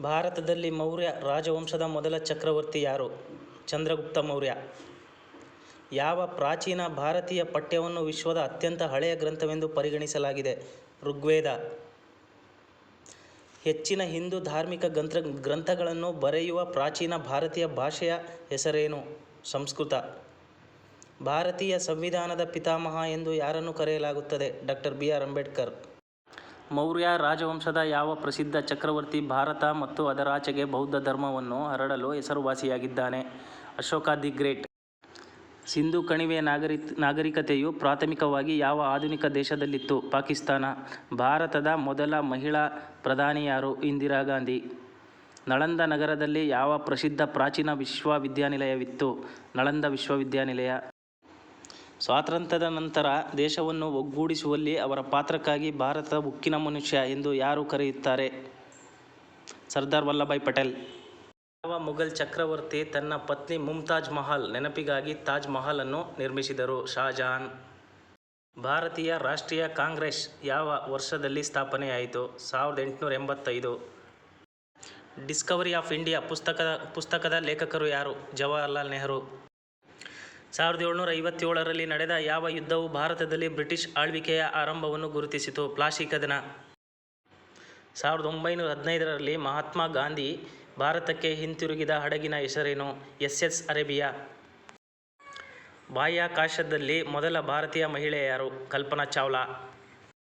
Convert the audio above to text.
ಭಾರತದಲ್ಲಿ ಮೌರ್ಯ ರಾಜವಂಶದ ಮೊದಲ ಚಕ್ರವರ್ತಿ ಯಾರು? ಚಂದ್ರಗುಪ್ತ ಮೌರ್ಯ. ಯಾವ ಪ್ರಾಚೀನ ಭಾರತೀಯ ಪಠ್ಯವನ್ನು ವಿಶ್ವದ ಅತ್ಯಂತ ಹಳೆಯ ಗ್ರಂಥವೆಂದು ಪರಿಗಣಿಸಲಾಗಿದೆ? ಋಗ್ವೇದ. ಹೆಚ್ಚಿನ ಹಿಂದೂ ಧಾರ್ಮಿಕ ಗ್ರಂಥಗಳನ್ನು ಬರೆಯುವ ಪ್ರಾಚೀನ ಭಾರತೀಯ ಭಾಷೆಯ ಹೆಸರೇನು? ಸಂಸ್ಕೃತ. ಭಾರತೀಯ ಸಂವಿಧಾನದ ಪಿತಾಮಹ ಎಂದು ಯಾರನ್ನು ಕರೆಯಲಾಗುತ್ತದೆ? Doctor B R. ಅಂಬೇಡ್ಕರ್. ಮೌರ್ಯ ರಾಜವಂಶದ ಯಾವ ಪ್ರಸಿದ್ಧ ಚಕ್ರವರ್ತಿ ಭಾರತ ಮತ್ತು ಅದರಾಚೆಗೆ ಬೌದ್ಧ ಧರ್ಮವನ್ನು ಹರಡಲು ಹೆಸರುವಾಸಿಯಾಗಿದ್ದಾನೆ? Ashoka the great. ಸಿಂಧೂ ಕಣಿವೆಯ ನಾಗರಿಕತೆಯು ಪ್ರಾಥಮಿಕವಾಗಿ ಯಾವ ಆಧುನಿಕ ದೇಶದಲ್ಲಿತ್ತು? ಪಾಕಿಸ್ತಾನ. ಭಾರತದ ಮೊದಲ ಮಹಿಳಾ ಪ್ರಧಾನಿ ಯಾರು? ಇಂದಿರಾ ಗಾಂಧಿ. ನಳಂದ ನಗರದಲ್ಲಿ ಯಾವ ಪ್ರಸಿದ್ಧ ಪ್ರಾಚೀನ ವಿಶ್ವವಿದ್ಯಾನಿಲಯವಿತ್ತು? ನಳಂದ ವಿಶ್ವವಿದ್ಯಾನಿಲಯ. ಸ್ವಾತಂತ್ರ್ಯದ ನಂತರ ದೇಶವನ್ನು ಒಗ್ಗೂಡಿಸುವಲ್ಲಿ ಅವರ ಪಾತ್ರಕ್ಕಾಗಿ ಭಾರತದ ಉಕ್ಕಿನ ಮನುಷ್ಯ ಎಂದು ಯಾರು ಕರೆಯುತ್ತಾರೆ? ಸರ್ದಾರ್ ವಲ್ಲಭಭಾಯ್ ಪಟೇಲ್. ಯಾವ ಮುಘಲ್ ಚಕ್ರವರ್ತಿ ತನ್ನ ಪತ್ನಿ ಮುಮ್ತಾಜ್ ಮಹಲ್ ನೆನಪಿಗಾಗಿ ತಾಜ್ ಮಹಲ್ ಅನ್ನು ನಿರ್ಮಿಸಿದರು? ಶಹಾಜಹಾನ್. ಭಾರತೀಯ ರಾಷ್ಟ್ರೀಯ ಕಾಂಗ್ರೆಸ್ ಯಾವ ವರ್ಷದಲ್ಲಿ ಸ್ಥಾಪನೆಯಾಯಿತು? 1885. ಡಿಸ್ಕವರಿ ಆಫ್ ಇಂಡಿಯಾ ಪುಸ್ತಕದ ಲೇಖಕರು ಯಾರು? ಜವಾಹರಲಾಲ್ ನೆಹರು. 1757ರಲ್ಲಿ ನಡೆದ ಯಾವ ಯುದ್ಧವು ಭಾರತದಲ್ಲಿ ಬ್ರಿಟಿಷ್ ಆಳ್ವಿಕೆಯ ಆರಂಭವನ್ನು ಗುರುತಿಸಿತು? ಪ್ಲಾಸಿ ಕದನ. 1915ರಲ್ಲಿ ಮಹಾತ್ಮ ಗಾಂಧಿ ಭಾರತಕ್ಕೆ ಹಿಂತಿರುಗಿದ ಹಡಗಿನ ಹೆಸರೇನು? SS Arabia. ಬಾಹ್ಯಾಕಾಶದಲ್ಲಿ ಮೊದಲ ಭಾರತೀಯ ಮಹಿಳೆ ಯಾರು? ಕಲ್ಪನಾ ಚಾವ್ಲಾ.